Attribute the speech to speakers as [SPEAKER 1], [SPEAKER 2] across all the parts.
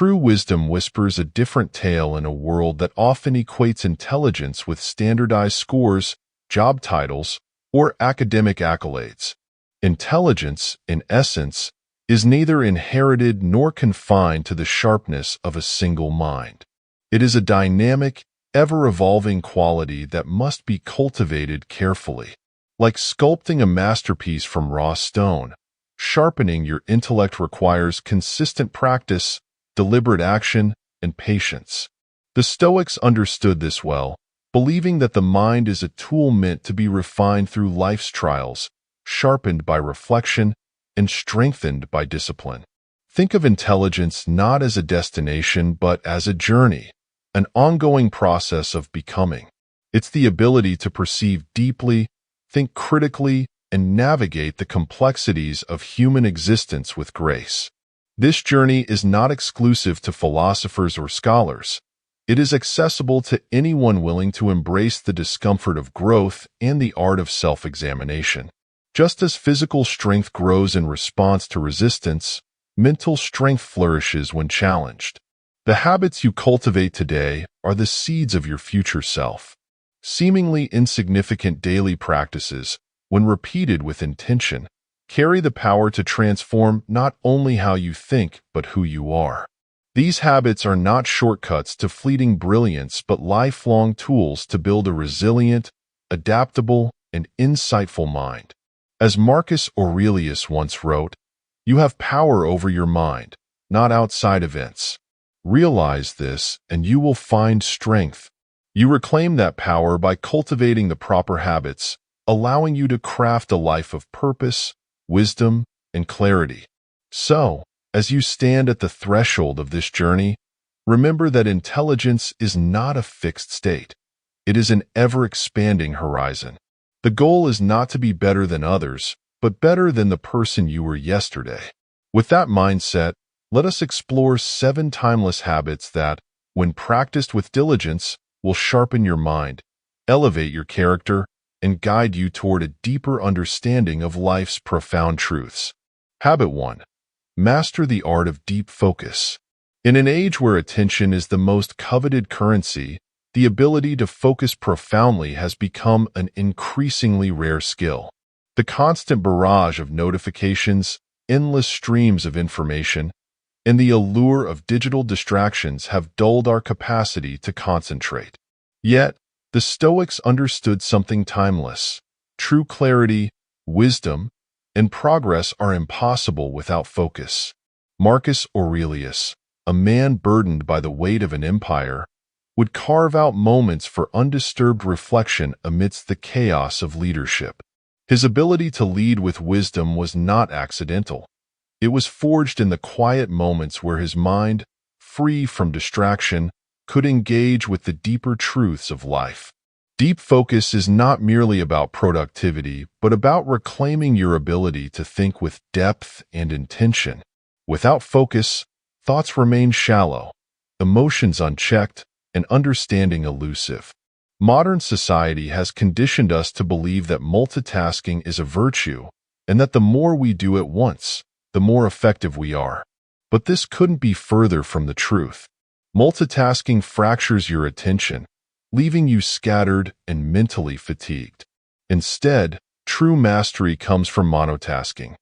[SPEAKER 1] True wisdom whispers a different tale in a world that often equates intelligence with standardized scores, job titles, or academic accolades. Intelligence, in essence, is neither inherited nor confined to the sharpness of a single mind. It is a dynamic, ever-evolving quality that must be cultivated carefully. Like sculpting a masterpiece from raw stone, sharpening your intellect requires consistent practice, deliberate action, and patience. The Stoics understood this well, believing that the mind is a tool meant to be refined through life's trials, sharpened by reflection, and strengthened by discipline. Think of intelligence not as a destination but as a journey, an ongoing process of becoming. It's the ability to perceive deeply, think critically, and navigate the complexities of human existence with grace. This journey is not exclusive to philosophers or scholars. It is accessible to anyone willing to embrace the discomfort of growth and the art of self-examination. Just as physical strength grows in response to resistance, mental strength flourishes when challenged. The habits you cultivate today are the seeds of your future self. Seemingly insignificant daily practices, when repeated with intention, carry the power to transform not only how you think but who you are. These habits are not shortcuts to fleeting brilliance but lifelong tools to build a resilient, adaptable, and insightful mind. As Marcus Aurelius once wrote, "You have power over your mind, not outside events. Realize this, and you will find strength." You reclaim that power by cultivating the proper habits, allowing you to craft a life of purpose, wisdom, and clarity. So, as you stand at the threshold of this journey, remember that intelligence is not a fixed state. It is an ever-expanding horizon. The goal is not to be better than others, but better than the person you were yesterday. With that mindset, let us explore 7 timeless habits that, when practiced with diligence, will sharpen your mind, elevate your character, and guide you toward a deeper understanding of life's profound truths. Habit 1. Master the art of deep focus. In an age where attention is the most coveted currency, the ability to focus profoundly has become an increasingly rare skill. The constant barrage of notifications, endless streams of information, and the allure of digital distractions have dulled our capacity to concentrate. Yet, the Stoics understood something timeless. True clarity, wisdom, and progress are impossible without focus. Marcus Aurelius, a man burdened by the weight of an empire, would carve out moments for undisturbed reflection amidst the chaos of leadership. His ability to lead with wisdom was not accidental. It was forged in the quiet moments where his mind, free from distraction, could engage with the deeper truths of life. Deep focus is not merely about productivity, but about reclaiming your ability to think with depth and intention. Without focus, thoughts remain shallow, emotions unchecked, and understanding elusive. Modern society has conditioned us to believe that multitasking is a virtue, and that the more we do at once, the more effective we are. But this couldn't be further from the truth. Multitasking fractures your attention, leaving you scattered and mentally fatigued. Instead, true mastery comes from monotasking,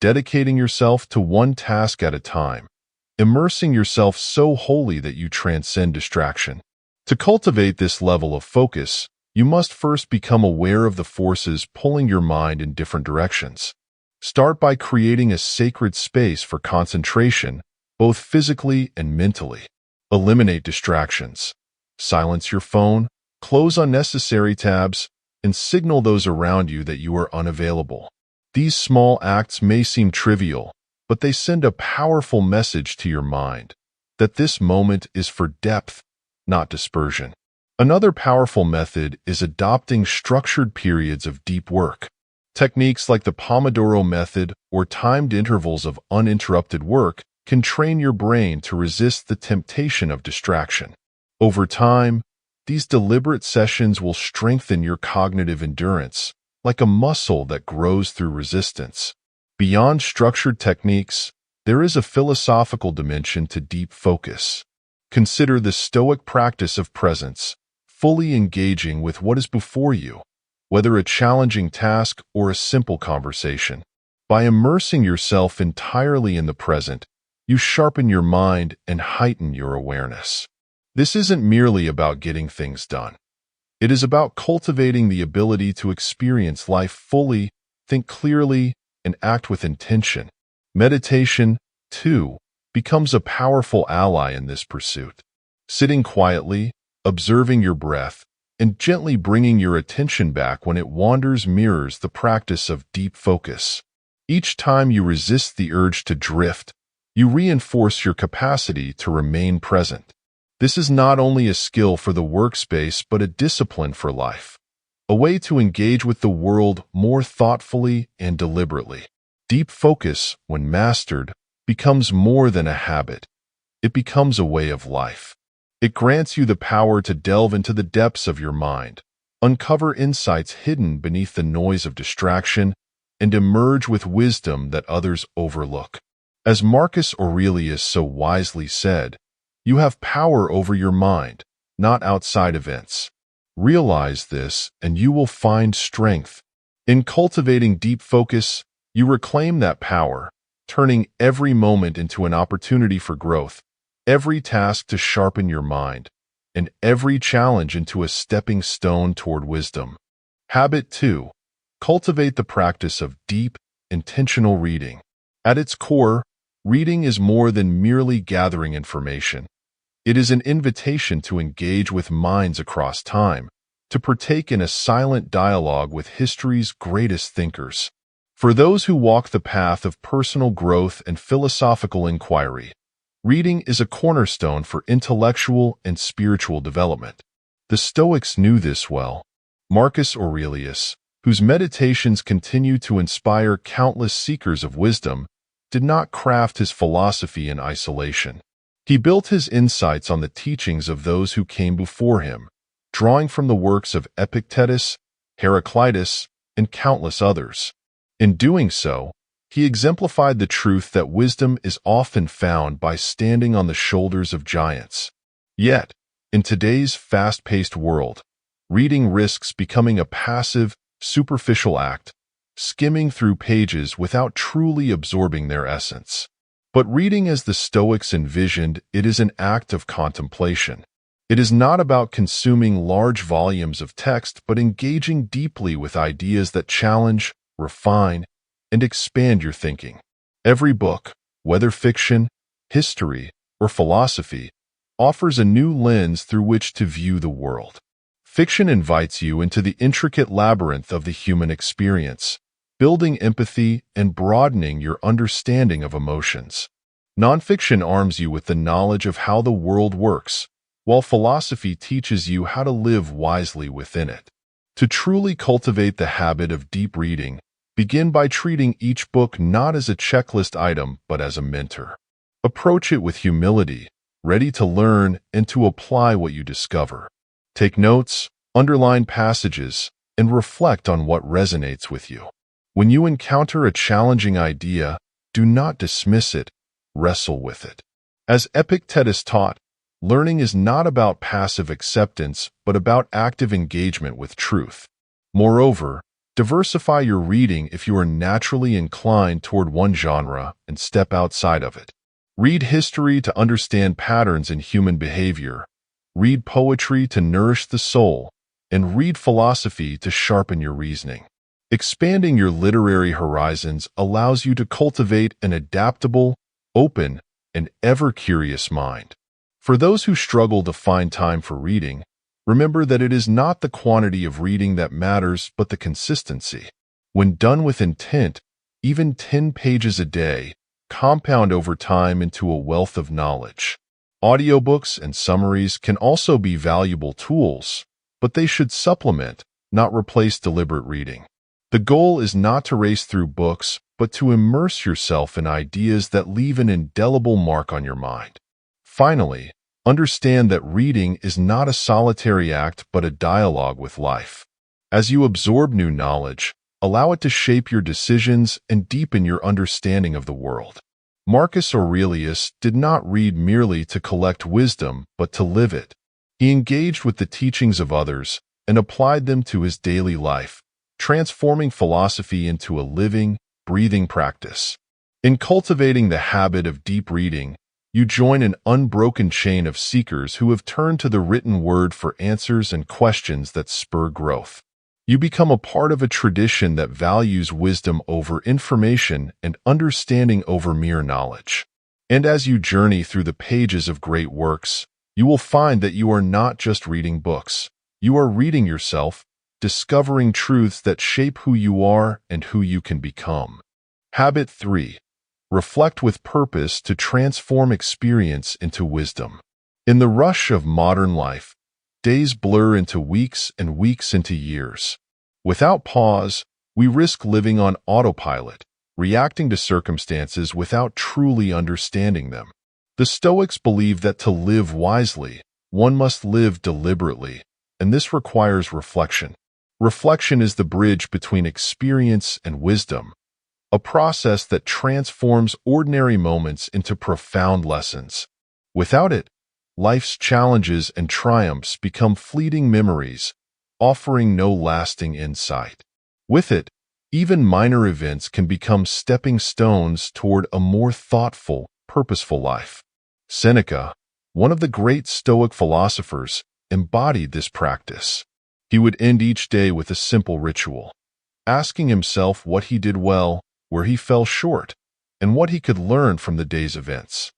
[SPEAKER 1] dedicating yourself to one task at a time, immersing yourself so wholly that you transcend distraction. To cultivate this level of focus, you must first become aware of the forces pulling your mind in different directions. Start by creating a sacred space for concentration, both physically and mentally. Eliminate distractions. Silence your phone, close unnecessary tabs, and signal those around you that you are unavailable. These small acts may seem trivial, but they send a powerful message to your mind that this moment is for depth, not dispersion. Another powerful method is adopting structured periods of deep work. Techniques like the Pomodoro method or timed intervals of uninterrupted work can train your brain to resist the temptation of distraction. Over time, these deliberate sessions will strengthen your cognitive endurance, like a muscle that grows through resistance. Beyond structured techniques, There is a philosophical dimension to deep focus. Consider the Stoic practice of presence, fully engaging with what is before you, whether a challenging task or a simple conversation. By immersing yourself entirely in the present, you sharpen your mind and heighten your awareness. This isn't merely about getting things done. It is about cultivating the ability to experience life fully, think clearly, and act with intention. Meditation, too, becomes a powerful ally in this pursuit. Sitting quietly, observing your breath, and gently bringing your attention back when it wanders mirrors the practice of deep focus. Each time you resist the urge to drift, you reinforce your capacity to remain present. This is not only a skill for the workspace but a discipline for life, a way to engage with the world more thoughtfully and deliberately. Deep focus, when mastered, becomes more than a habit. It becomes a way of life. It grants you the power to delve into the depths of your mind, uncover insights hidden beneath the noise of distraction, and emerge with wisdom that others overlook. As Marcus Aurelius so wisely said, you have power over your mind, not outside events. Realize this, and you will find strength. In cultivating deep focus, you reclaim that power, turning every moment into an opportunity for growth, every task to sharpen your mind, and every challenge into a stepping stone toward wisdom. Habit 2. Cultivate the practice of deep, intentional reading. At its core, reading is more than merely gathering information. It is an invitation to engage with minds across time, to partake in a silent dialogue with history's greatest thinkers. For those who walk the path of personal growth and philosophical inquiry, reading is a cornerstone for intellectual and spiritual development. The Stoics knew this well. Marcus Aurelius, whose meditations continue to inspire countless seekers of wisdom, did not craft his philosophy in isolation. He built his insights on the teachings of those who came before him, drawing from the works of Epictetus, Heraclitus, and countless others. In doing so, he exemplified the truth that wisdom is often found by standing on the shoulders of giants. Yet, in today's fast-paced world, reading risks becoming a passive, superficial act, skimming through pages without truly absorbing their essence. But reading as the Stoics envisioned, it is an act of contemplation. It is not about consuming large volumes of text, but engaging deeply with ideas that challenge, refine, and expand your thinking. Every book, whether fiction, history, or philosophy, offers a new lens through which to view the world. Fiction invites you into the intricate labyrinth of the human experience, building empathy and broadening your understanding of emotions. Nonfiction arms you with the knowledge of how the world works, while philosophy teaches you how to live wisely within it. To truly cultivate the habit of deep reading, begin by treating each book not as a checklist item but as a mentor. Approach it with humility, ready to learn and to apply what you discover. Take notes, underline passages, and reflect on what resonates with you. When you encounter a challenging idea, do not dismiss it, wrestle with it. As Epictetus taught, learning is not about passive acceptance, but about active engagement with truth. Moreover, diversify your reading if you are naturally inclined toward one genre and step outside of it. Read history to understand patterns in human behavior, read poetry to nourish the soul, and read philosophy to sharpen your reasoning. Expanding your literary horizons allows you to cultivate an adaptable, open, and ever-curious mind. For those who struggle to find time for reading, remember that it is not the quantity of reading that matters, but the consistency. When done with intent, even 10 pages a day compound over time into a wealth of knowledge. Audiobooks and summaries can also be valuable tools, but they should supplement, not replace deliberate reading. The goal is not to race through books, but to immerse yourself in ideas that leave an indelible mark on your mind. Finally, understand that reading is not a solitary act but a dialogue with life. As you absorb new knowledge, allow it to shape your decisions and deepen your understanding of the world. Marcus Aurelius did not read merely to collect wisdom, but to live it. He engaged with the teachings of others and applied them to his daily life, transforming philosophy into a living, breathing practice. In cultivating the habit of deep reading, you join an unbroken chain of seekers who have turned to the written word for answers and questions that spur growth. You become a part of a tradition that values wisdom over information and understanding over mere knowledge. And as you journey through the pages of great works, you will find that you are not just reading books. You are reading yourself, discovering truths that shape who you are and who you can become. Habit 3. Reflect with purpose to transform experience into wisdom. In the rush of modern life, days blur into weeks and weeks into years. Without pause, we risk living on autopilot, reacting to circumstances without truly understanding them. The Stoics believe that to live wisely, one must live deliberately, and this requires reflection. Reflection is the bridge between experience and wisdom, a process that transforms ordinary moments into profound lessons. Without it, life's challenges and triumphs become fleeting memories, offering no lasting insight. With it, even minor events can become stepping stones toward a more thoughtful, purposeful life. Seneca, one of the great Stoic philosophers, embodied this practice. He would end each day with a simple ritual, asking himself what he did well, where he fell short, and what he could learn from the day's events.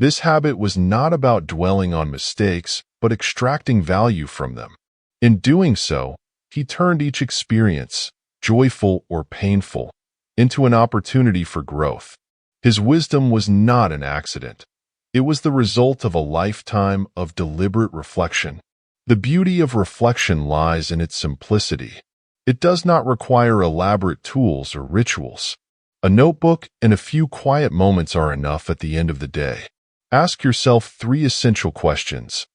[SPEAKER 1] This habit was not about dwelling on mistakes, but extracting value from them. In doing so, he turned each experience, joyful or painful, into an opportunity for growth. His wisdom was not an accident. It was the result of a lifetime of deliberate reflection. The beauty of reflection lies in its simplicity. It does not require elaborate tools or rituals. A notebook and a few quiet moments are enough at the end of the day. Ask yourself 3 essential questions.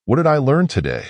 [SPEAKER 1] What did I learn today?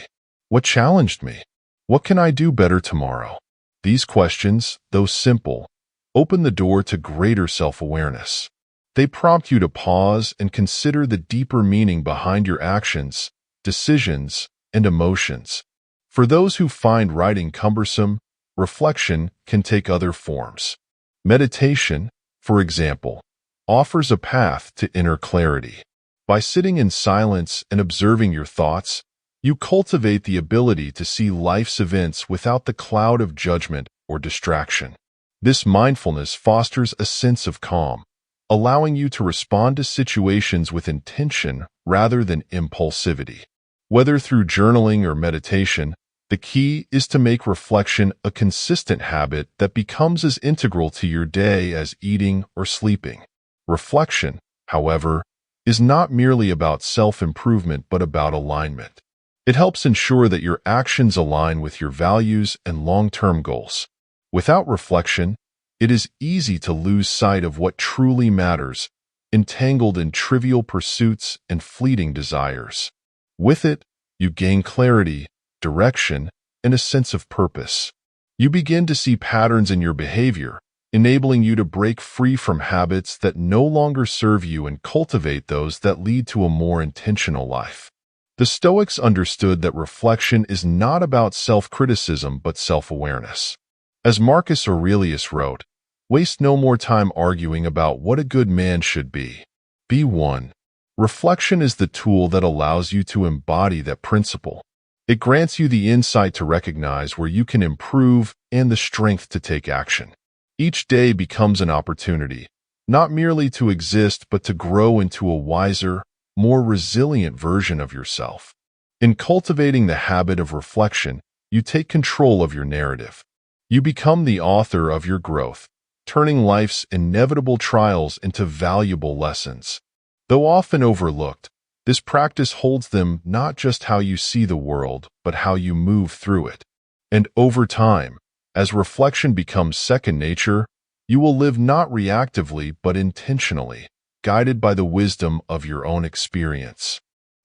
[SPEAKER 1] What challenged me? What can I do better tomorrow? These questions, though simple, open the door to greater self-awareness. They prompt you to pause and consider the deeper meaning behind your actions, decisions, and emotions. For those who find writing cumbersome, reflection can take other forms. Meditation, for example, offers a path to inner clarity. By sitting in silence and observing your thoughts, you cultivate the ability to see life's events without the cloud of judgment or distraction. This mindfulness fosters a sense of calm, allowing you to respond to situations with intention rather than impulsivity. Whether through journaling or meditation, the key is to make reflection a consistent habit that becomes as integral to your day as eating or sleeping. Reflection, however, is not merely about self-improvement but about alignment. It helps ensure that your actions align with your values and long-term goals. Without reflection, it is easy to lose sight of what truly matters, entangled in trivial pursuits and fleeting desires. With it, you gain clarity, direction, and a sense of purpose. You begin to see patterns in your behavior, enabling you to break free from habits that no longer serve you and cultivate those that lead to a more intentional life. The Stoics understood that reflection is not about self-criticism but self-awareness. As Marcus Aurelius wrote, "Waste no more time arguing about what a good man should be. Be one." Reflection is the tool that allows you to embody that principle. It grants you the insight to recognize where you can improve and the strength to take action. Each day becomes an opportunity, not merely to exist but to grow into a wiser, more resilient version of yourself. In cultivating the habit of reflection, you take control of your narrative. You become the author of your growth, turning life's inevitable trials into valuable lessons. Though often overlooked, this practice holds them not just how you see the world, but how you move through it. And over time, as reflection becomes second nature, you will live not reactively but intentionally, guided by the wisdom of your own experience.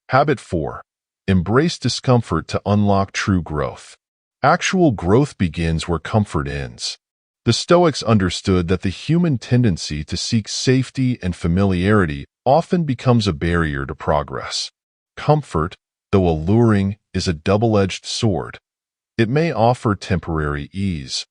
[SPEAKER 1] Habit 4. Embrace discomfort to unlock true growth. Actual growth begins where comfort ends. The Stoics understood that the human tendency to seek safety and familiarity often becomes a barrier to progress. Comfort, though alluring, is a double-edged sword. It may offer temporary ease,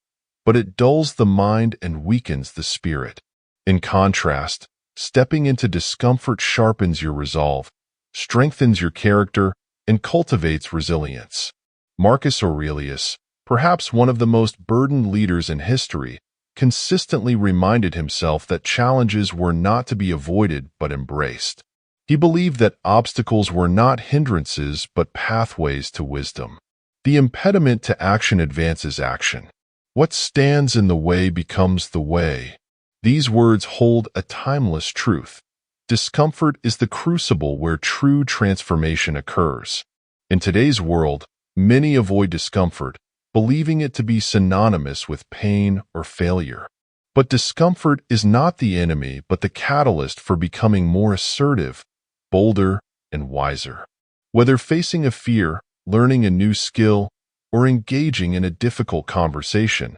[SPEAKER 1] but it dulls the mind and weakens the spirit. In contrast, stepping into discomfort sharpens your resolve, strengthens your character, and cultivates resilience. Marcus Aurelius, perhaps one of the most burdened leaders in history, consistently reminded himself that challenges were not to be avoided but embraced. He believed that obstacles were not hindrances but pathways to wisdom. The impediment to action advances action. What stands in the way becomes the way. These words hold a timeless truth. Discomfort is the crucible where true transformation occurs. In today's world, many avoid discomfort, believing it to be synonymous with pain or failure. But discomfort is not the enemy, but the catalyst for becoming more assertive, bolder, and wiser. Whether facing a fear, learning a new skill, or engaging in a difficult conversation,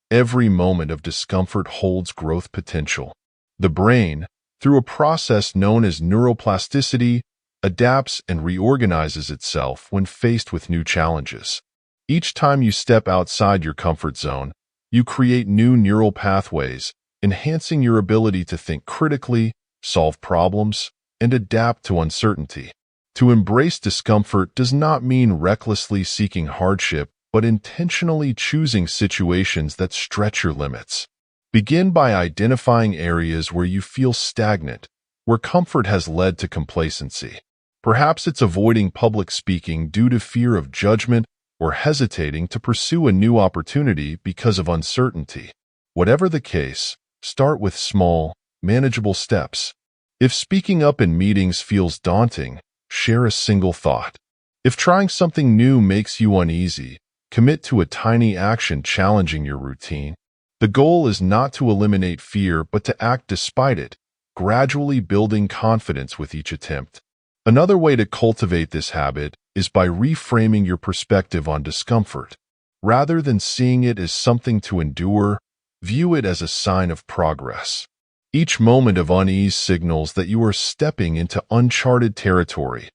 [SPEAKER 1] every moment of discomfort holds growth potential. The brain, through a process known as neuroplasticity, adapts and reorganizes itself when faced with new challenges. Each time you step outside your comfort zone, you create new neural pathways, enhancing your ability to think critically, solve problems, and adapt to uncertainty. To embrace discomfort does not mean recklessly seeking hardship, but intentionally choosing situations that stretch your limits. Begin by identifying areas where you feel stagnant, where comfort has led to complacency. Perhaps it's avoiding public speaking due to fear of judgment or hesitating to pursue a new opportunity because of uncertainty. Whatever the case, start with small, manageable steps. If speaking up in meetings feels daunting, share a single thought. If trying something new makes you uneasy, commit to a tiny action challenging your routine. The goal is not to eliminate fear, but to act despite it, gradually building confidence with each attempt. Another way to cultivate this habit is by reframing your perspective on discomfort. Rather than seeing it as something to endure, view it as a sign of progress. Each moment of unease signals that you are stepping into uncharted territory,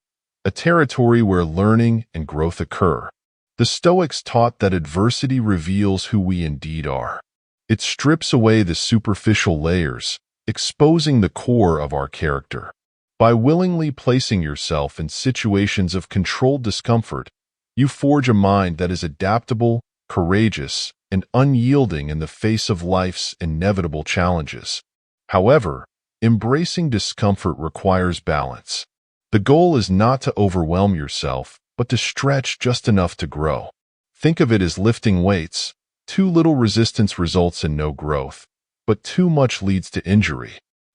[SPEAKER 1] a territory where learning and growth occur. The Stoics taught that adversity reveals who we indeed are. It strips away the superficial layers, exposing the core of our character. By willingly placing yourself in situations of controlled discomfort, you forge a mind that is adaptable, courageous, and unyielding in the face of life's inevitable challenges. However, embracing discomfort requires balance. The goal is not to overwhelm yourself, but to stretch just enough to grow. Think of it as lifting weights. Too little resistance results in no growth, but too much leads to injury.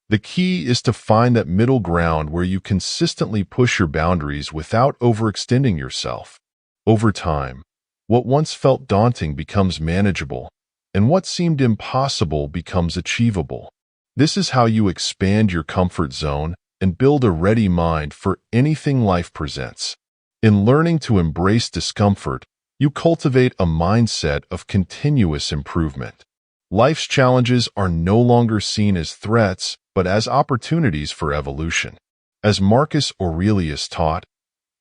[SPEAKER 1] The key is to find that middle ground where you consistently push your boundaries without overextending yourself. Over time, what once felt daunting becomes manageable, and what seemed impossible becomes achievable. This is how you expand your comfort zone and build a ready mind for anything life presents. In learning to embrace discomfort, you cultivate a mindset of continuous improvement. Life's challenges are no longer seen as threats, but as opportunities for evolution. As Marcus Aurelius taught,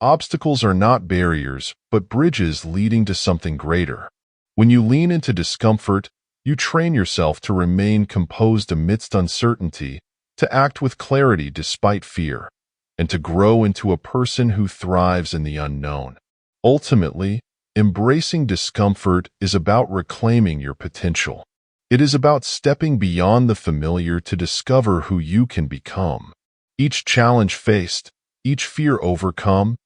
[SPEAKER 1] obstacles are not barriers, but bridges leading to something greater. When you lean into discomfort, you train yourself to remain composed amidst uncertainty, to act with clarity despite fear, and to grow into a person who thrives in the unknown. Ultimately, embracing discomfort is about reclaiming your potential. It is about stepping beyond the familiar to discover who you can become. Each challenge faced, each fear overcome,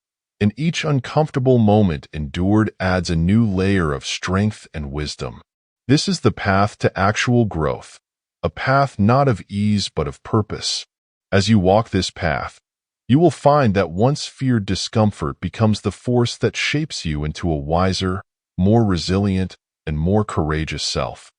[SPEAKER 1] and each uncomfortable moment endured adds a new layer of strength and wisdom. This is the path to actual growth, a path not of ease but of purpose. As you walk this path, you will find that once feared discomfort becomes the force that shapes you into a wiser, more resilient, and more courageous self.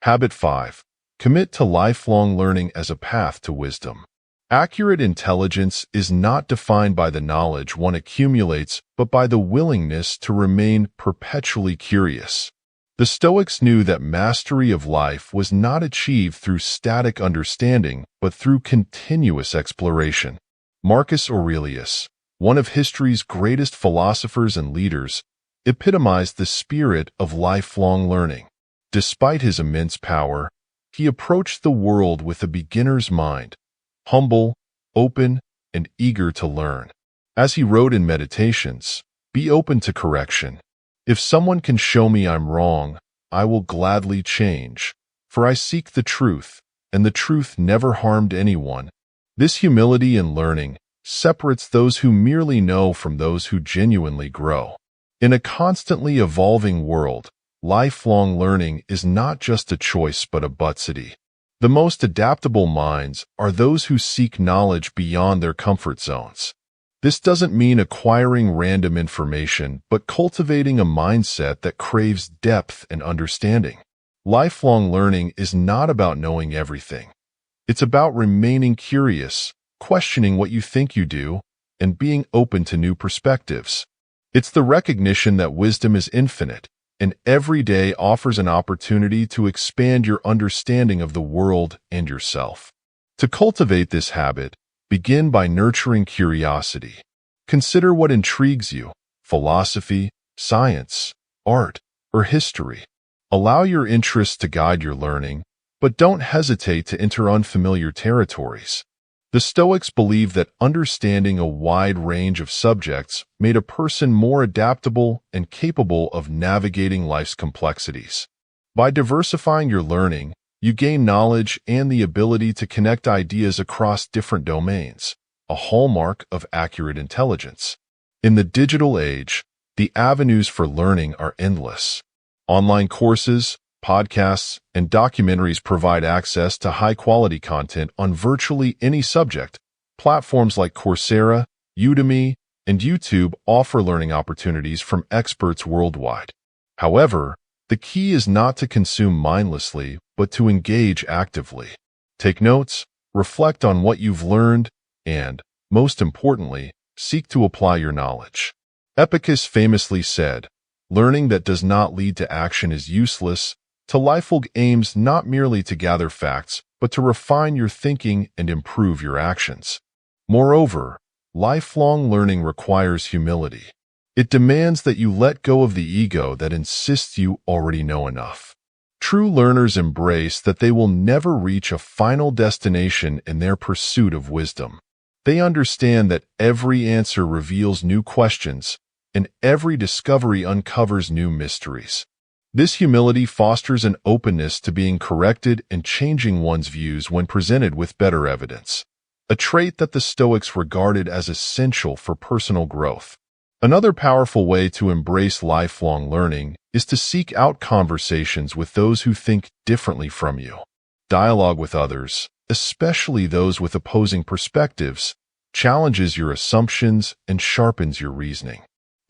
[SPEAKER 1] Habit 5. Commit to lifelong learning as a path to wisdom. Accurate intelligence is not defined by the knowledge one accumulates, but by the willingness to remain perpetually curious. The Stoics knew that mastery of life was not achieved through static understanding, but through continuous exploration. Marcus Aurelius, one of history's greatest philosophers and leaders, epitomized the spirit of lifelong learning. Despite his immense power, he approached the world with a beginner's mind, humble, open, and eager to learn. As he wrote in Meditations, "Be open to correction. If someone can show me I'm wrong, I will gladly change, for I seek the truth, and the truth never harmed anyone." This humility in learning separates those who merely know from those who genuinely grow. In a constantly evolving world, lifelong learning is not just a choice but a necessity. The most adaptable minds are those who seek knowledge beyond their comfort zones. This doesn't mean acquiring random information, but cultivating a mindset that craves depth and understanding. Lifelong learning is not about knowing everything. It's about remaining curious, questioning what you think you do, and being open to new perspectives. It's the recognition that wisdom is infinite, and every day offers an opportunity to expand your understanding of the world and yourself. To cultivate this habit, begin by nurturing curiosity. Consider what intrigues you: philosophy, science, art, or history. Allow your interests to guide your learning, but don't hesitate to enter unfamiliar territories. The Stoics believed that understanding a wide range of subjects made a person more adaptable and capable of navigating life's complexities. By diversifying your learning, you gain knowledge and the ability to connect ideas across different domains, a hallmark of accurate intelligence. In the digital age, the avenues for learning are endless. Online courses, podcasts, and documentaries provide access to high-quality content on virtually any subject. Platforms like Coursera, Udemy, and YouTube offer learning opportunities from experts worldwide. However, the key is not to consume mindlessly, but to engage actively. Take notes, reflect on what you've learned, and, most importantly, seek to apply your knowledge. Epictetus famously said, "Learning that does not lead to action is useless." To lifelong aims not merely to gather facts, but to refine your thinking and improve your actions. Moreover, lifelong learning requires humility. It demands that you let go of the ego that insists you already know enough. True learners embrace that they will never reach a final destination in their pursuit of wisdom. They understand that every answer reveals new questions, and every discovery uncovers new mysteries. This humility fosters an openness to being corrected and changing one's views when presented with better evidence, a trait that the Stoics regarded as essential for personal growth. Another powerful way to embrace lifelong learning is to seek out conversations with those who think differently from you. Dialogue with others, especially those with opposing perspectives, challenges your assumptions and sharpens your reasoning.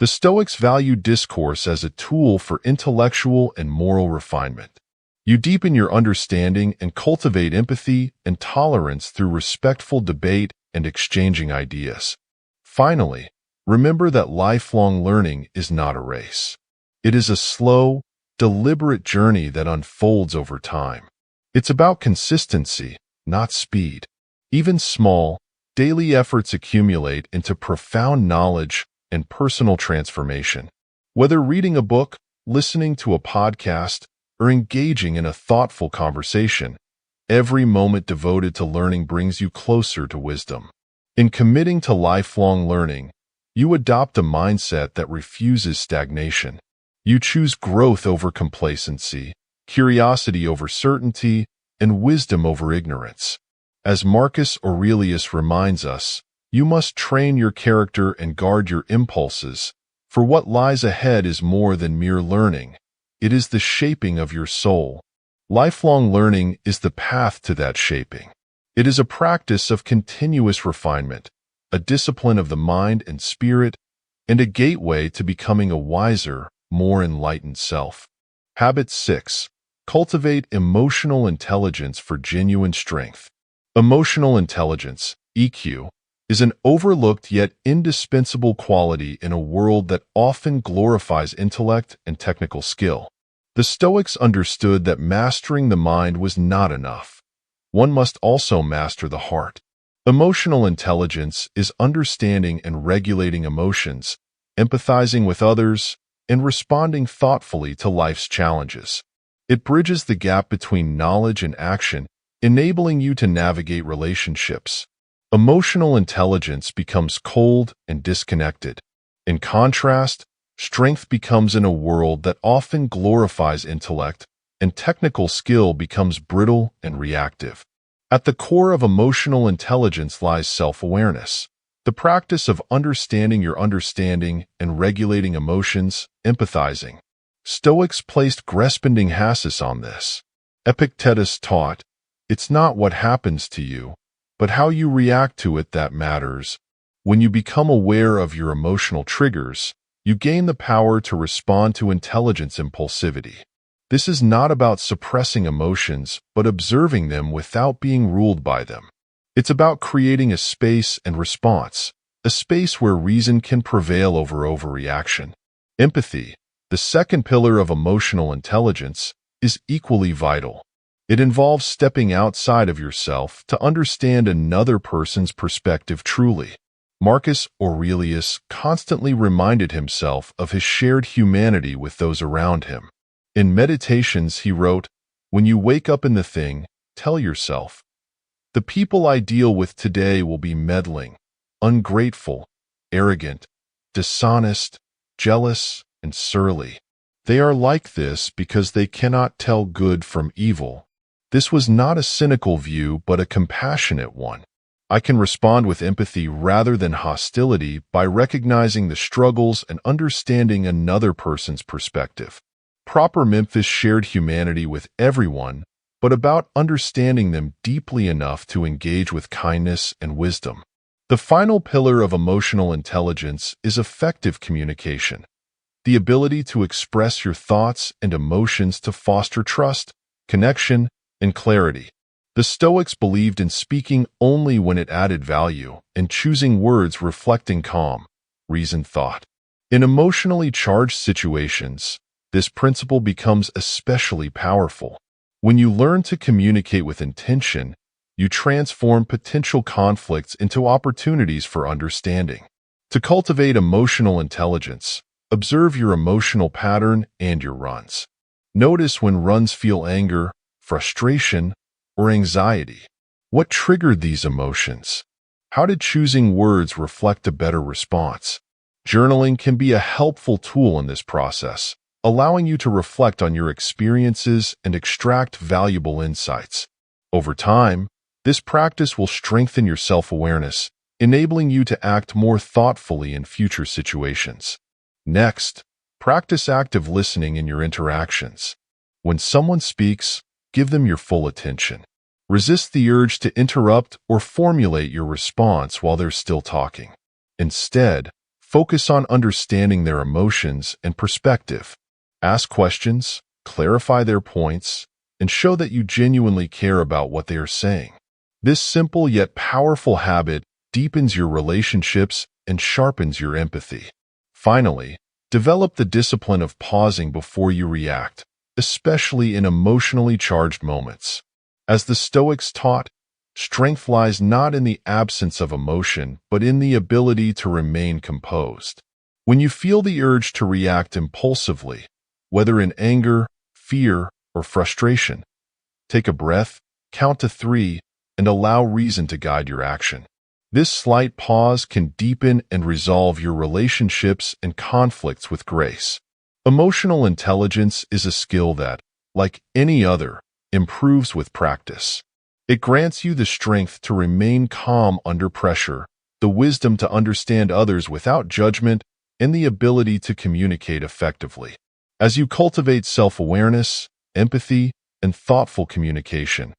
[SPEAKER 1] The Stoics valued discourse as a tool for intellectual and moral refinement. You deepen your understanding and cultivate empathy and tolerance through respectful debate and exchanging ideas. Finally, remember that lifelong learning is not a race. It is a slow, deliberate journey that unfolds over time. It's about consistency, not speed. Even small, daily efforts accumulate into profound knowledge and personal transformation. Whether reading a book, listening to a podcast, or engaging in a thoughtful conversation, every moment devoted to learning brings you closer to wisdom. In committing to lifelong learning, you adopt a mindset that refuses stagnation. You choose growth over complacency, curiosity over certainty, and wisdom over ignorance. As Marcus Aurelius reminds us, you must train your character and guard your impulses, for what lies ahead is more than mere learning. It is the shaping of your soul. Lifelong learning is the path to that shaping. It is a practice of continuous refinement, a discipline of the mind and spirit, and a gateway to becoming a wiser, more enlightened self. Habit 6. Cultivate emotional intelligence for genuine strength. Emotional intelligence, EQ, is an overlooked yet indispensable quality in a world that often glorifies intellect and technical skill. The Stoics understood that mastering the mind was not enough. One must also master the heart. Emotional intelligence is understanding and regulating emotions, empathizing with others, and responding thoughtfully to life's challenges. It bridges the gap between knowledge and action, enabling you to navigate relationships. Emotional intelligence becomes cold and disconnected. In contrast, strength becomes in a world that often glorifies intellect, and technical skill becomes brittle and reactive. At the core of emotional intelligence lies self-awareness, the practice of understanding your understanding and regulating emotions, empathizing. Stoics placed corresponding emphasis on this. Epictetus taught, "It's not what happens to you, but how you react to it that matters." When you become aware of your emotional triggers, you gain the power to respond to intelligence impulsivity. This is not about suppressing emotions, but observing them without being ruled by them. It's about creating a space and response, a space where reason can prevail over overreaction. Empathy, the second pillar of emotional intelligence, is equally vital. It involves stepping outside of yourself to understand another person's perspective truly. Marcus Aurelius constantly reminded himself of his shared humanity with those around him. In Meditations, he wrote, "When you wake up in the thing, tell yourself, the people I deal with today will be meddling, ungrateful, arrogant, dishonest, jealous, and surly. They are like this because they cannot tell good from evil." This was not a cynical view, but a compassionate one. I can respond with empathy rather than hostility by recognizing the struggles and understanding another person's perspective. Proper Memphis shared humanity with everyone, but about understanding them deeply enough to engage with kindness and wisdom. The final pillar of emotional intelligence is effective communication, the ability to express your thoughts and emotions to foster trust, connection, and clarity. The Stoics believed in speaking only when it added value and choosing words reflecting calm, reasoned thought. In emotionally charged situations, this principle becomes especially powerful. When you learn to communicate with intention, you transform potential conflicts into opportunities for understanding. To cultivate emotional intelligence, observe your emotional pattern and your runs. Notice when runs feel anger, frustration, or anxiety. What triggered these emotions? How did choosing words reflect a better response? Journaling can be a helpful tool in this process, allowing you to reflect on your experiences and extract valuable insights. Over time, this practice will strengthen your self-awareness, enabling you to act more thoughtfully in future situations. Next, practice active listening in your interactions. When someone speaks, give them your full attention. Resist the urge to interrupt or formulate your response while they're still talking. Instead, focus on understanding their emotions and perspective. Ask questions, clarify their points, and show that you genuinely care about what they are saying. This simple yet powerful habit deepens your relationships and sharpens your empathy. Finally, develop the discipline of pausing before you react, especially in emotionally charged moments. As the Stoics taught, strength lies not in the absence of emotion, but in the ability to remain composed. When you feel the urge to react impulsively, whether in anger, fear, or frustration, take a breath, count to 3, and allow reason to guide your action. This slight pause can deepen and resolve your relationships and conflicts with grace. Emotional intelligence is a skill that, like any other, improves with practice. It grants you the strength to remain calm under pressure, the wisdom to understand others without judgment, and the ability to communicate effectively. As you cultivate self-awareness, empathy, and thoughtful communication,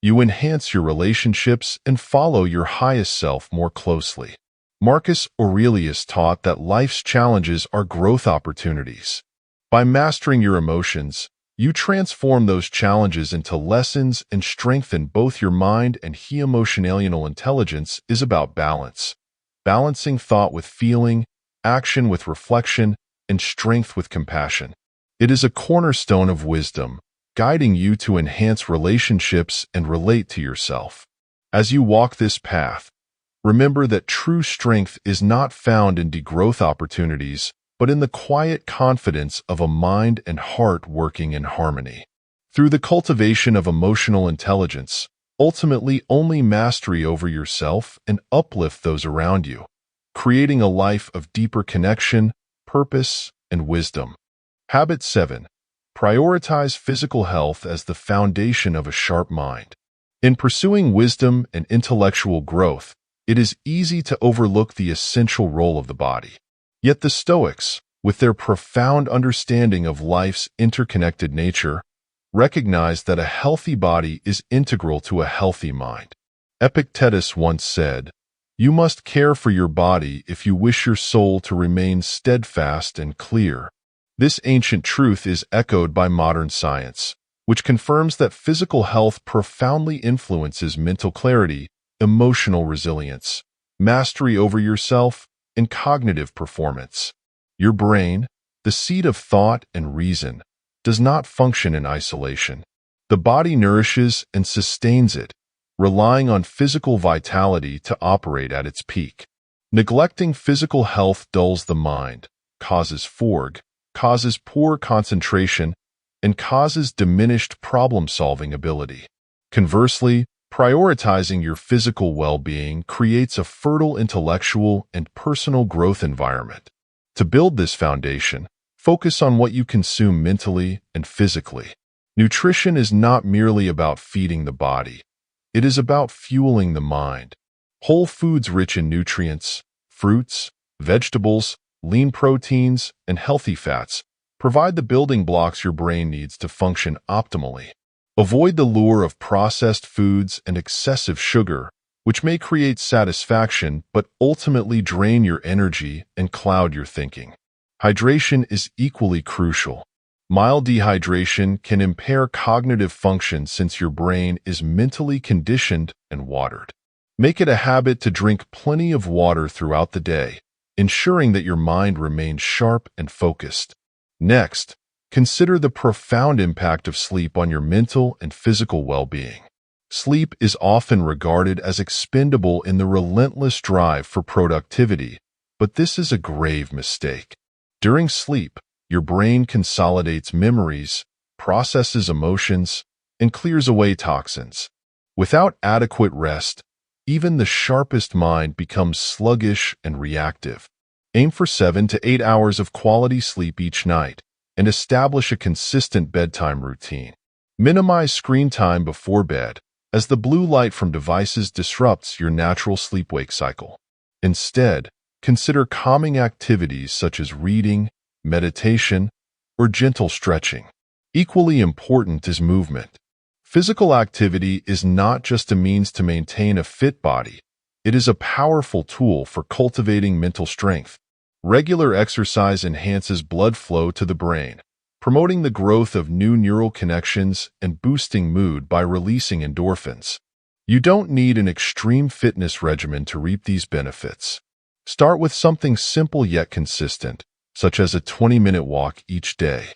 [SPEAKER 1] you enhance your relationships and follow your highest self more closely. Marcus Aurelius taught that life's challenges are growth opportunities. By mastering your emotions, you transform those challenges into lessons and strengthen both your mind and emotional intelligence is about balance. Balancing thought with feeling, action with reflection, and strength with compassion. It is a cornerstone of wisdom, guiding you to enhance relationships and relate to yourself. As you walk this path, remember that true strength is not found in degrowth opportunities, but in the quiet confidence of a mind and heart working in harmony. Through the cultivation of emotional intelligence, ultimately only mastery over yourself and uplift those around you, creating a life of deeper connection, purpose, and wisdom. Habit 7. Prioritize physical health as the foundation of a sharp mind. In pursuing wisdom and intellectual growth, it is easy to overlook the essential role of the body. Yet the Stoics, with their profound understanding of life's interconnected nature, recognize that a healthy body is integral to a healthy mind. Epictetus once said, "You must care for your body if you wish your soul to remain steadfast and clear." This ancient truth is echoed by modern science, which confirms that physical health profoundly influences mental clarity, emotional resilience, mastery over yourself, and cognitive performance. Your brain, the seat of thought and reason, does not function in isolation. The body nourishes and sustains it, relying on physical vitality to operate at its peak. Neglecting physical health dulls the mind, causes fatigue, causes poor concentration, and causes diminished problem-solving ability. Conversely, prioritizing your physical well-being creates a fertile intellectual and personal growth environment. To build this foundation, focus on what you consume mentally and physically. Nutrition is not merely about feeding the body. It is about fueling the mind. Whole foods rich in nutrients, fruits, vegetables, lean proteins, and healthy fats provide the building blocks your brain needs to function optimally. Avoid the lure of processed foods and excessive sugar, which may create satisfaction but ultimately drain your energy and cloud your thinking. Hydration is equally crucial. Mild dehydration can impair cognitive function since your brain is mentally conditioned and watered. Make it a habit to drink plenty of water throughout the day, ensuring that your mind remains sharp and focused. Next, consider the profound impact of sleep on your mental and physical well-being. Sleep is often regarded as expendable in the relentless drive for productivity, but this is a grave mistake. During sleep, your brain consolidates memories, processes emotions, and clears away toxins. Without adequate rest, even the sharpest mind becomes sluggish and reactive. Aim for 7 to 8 hours of quality sleep each night and establish a consistent bedtime routine. Minimize screen time before bed, as the blue light from devices disrupts your natural sleep-wake cycle. Instead, consider calming activities such as reading, meditation, or gentle stretching. Equally important is movement. Physical activity is not just a means to maintain a fit body. It is a powerful tool for cultivating mental strength. Regular exercise enhances blood flow to the brain, promoting the growth of new neural connections and boosting mood by releasing endorphins. You don't need an extreme fitness regimen to reap these benefits. Start with something simple yet consistent, such as a 20-minute walk each day.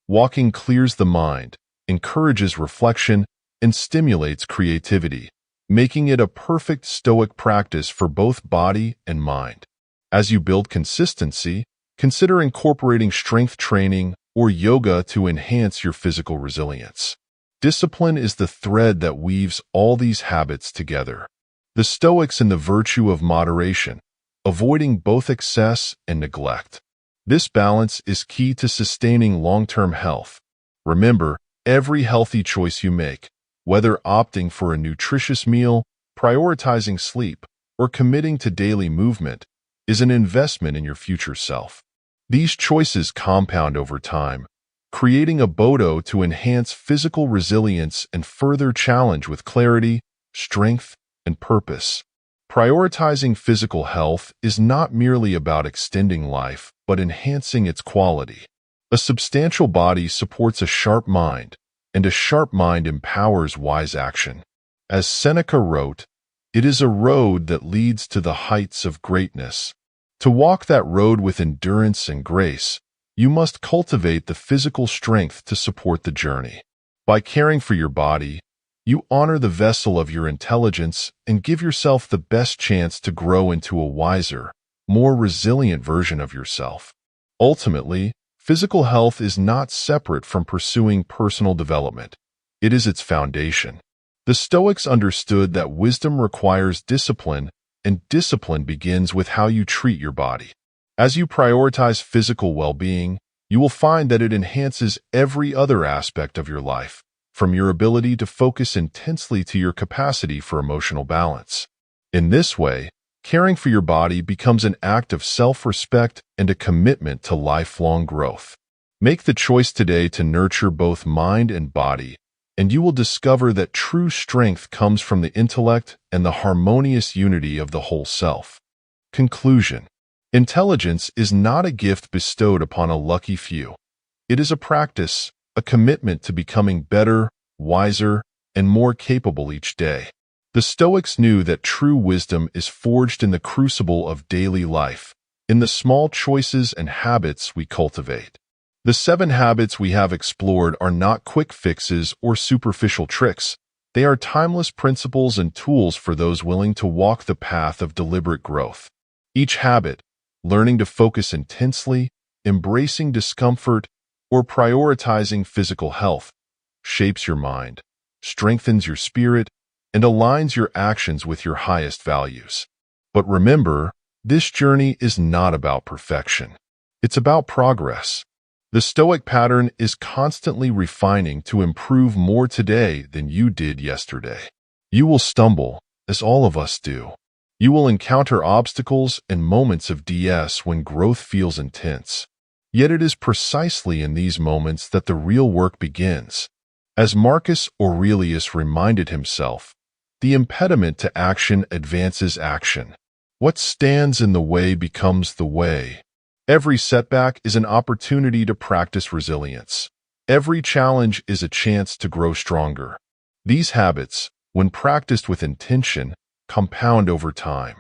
[SPEAKER 1] Walking clears the mind, encourages reflection, and stimulates creativity, making it a perfect Stoic practice for both body and mind. As you build consistency, consider incorporating strength training or yoga to enhance your physical resilience. Discipline is the thread that weaves all these habits together. The Stoics in the virtue of moderation, avoiding both excess and neglect. This balance is key to sustaining long-term health. Remember, every healthy choice you make, whether opting for a nutritious meal, prioritizing sleep, or committing to daily movement, is an investment in your future self. These choices compound over time, creating a Bodo to enhance physical resilience and further challenge with clarity, strength, and purpose. Prioritizing physical health is not merely about extending life, but enhancing its quality. A substantial body supports a sharp mind, and a sharp mind empowers wise action. As Seneca wrote, "It is a road that leads to the heights of greatness. To walk that road with endurance and grace, you must cultivate the physical strength to support the journey. By caring for your body, you honor the vessel of your intelligence and give yourself the best chance to grow into a wiser, more resilient version of yourself. Ultimately, physical health is not separate from pursuing personal development. It is its foundation. The Stoics understood that wisdom requires discipline, and discipline begins with how you treat your body. As you prioritize physical well-being, you will find that it enhances every other aspect of your life, from your ability to focus intensely to your capacity for emotional balance. In this way, caring for your body becomes an act of self-respect and a commitment to lifelong growth. Make the choice today to nurture both mind and body, and you will discover that true strength comes from the intellect and the harmonious unity of the whole self. Conclusion. Intelligence is not a gift bestowed upon a lucky few. It is a practice, a commitment to becoming better, wiser, and more capable each day. The Stoics knew that true wisdom is forged in the crucible of daily life, in the small choices and habits we cultivate. The 7 habits we have explored are not quick fixes or superficial tricks. They are timeless principles and tools for those willing to walk the path of deliberate growth. Each habit, learning to focus intensely, embracing discomfort, or prioritizing physical health, shapes your mind, strengthens your spirit, and aligns your actions with your highest values. But remember, this journey is not about perfection. It's about progress. The Stoic pattern is constantly refining to improve more today than you did yesterday. You will stumble, as all of us do. You will encounter obstacles and moments of DS when growth feels intense. Yet it is precisely in these moments that the real work begins. As Marcus Aurelius reminded himself, the impediment to action advances action. What stands in the way becomes the way. Every setback is an opportunity to practice resilience. Every challenge is a chance to grow stronger. These habits, when practiced with intention, compound over time.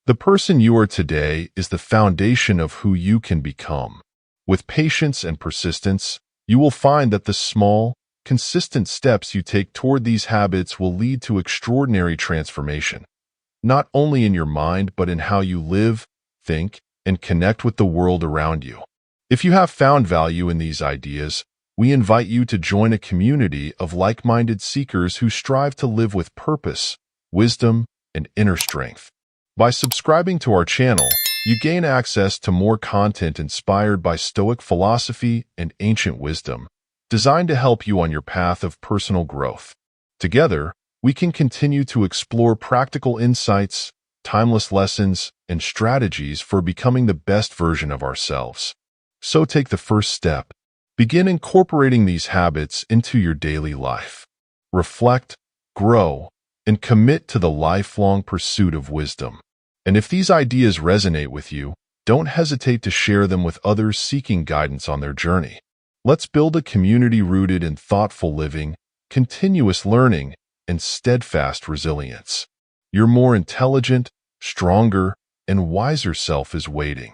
[SPEAKER 1] The person you are today is the foundation of who you can become. With patience and persistence, you will find that the small, consistent steps you take toward these habits will lead to extraordinary transformation, not only in your mind but in how you live, think, and connect with the world around you. If you have found value in these ideas, we invite you to join a community of like-minded seekers who strive to live with purpose, wisdom, and inner strength. By subscribing to our channel, you gain access to more content inspired by Stoic philosophy and ancient wisdom, designed to help you on your path of personal growth. Together, we can continue to explore practical insights, timeless lessons, and strategies for becoming the best version of ourselves. So take the first step. Begin incorporating these habits into your daily life. Reflect, grow, and commit to the lifelong pursuit of wisdom. And if these ideas resonate with you, don't hesitate to share them with others seeking guidance on their journey. Let's build a community rooted in thoughtful living, continuous learning, and steadfast resilience. Your more intelligent, stronger, and wiser self is waiting.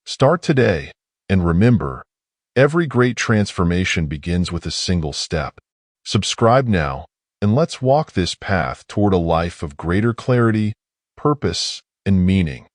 [SPEAKER 1] Start today, and remember, every great transformation begins with a single step. Subscribe now, and let's walk this path toward a life of greater clarity, purpose, and meaning.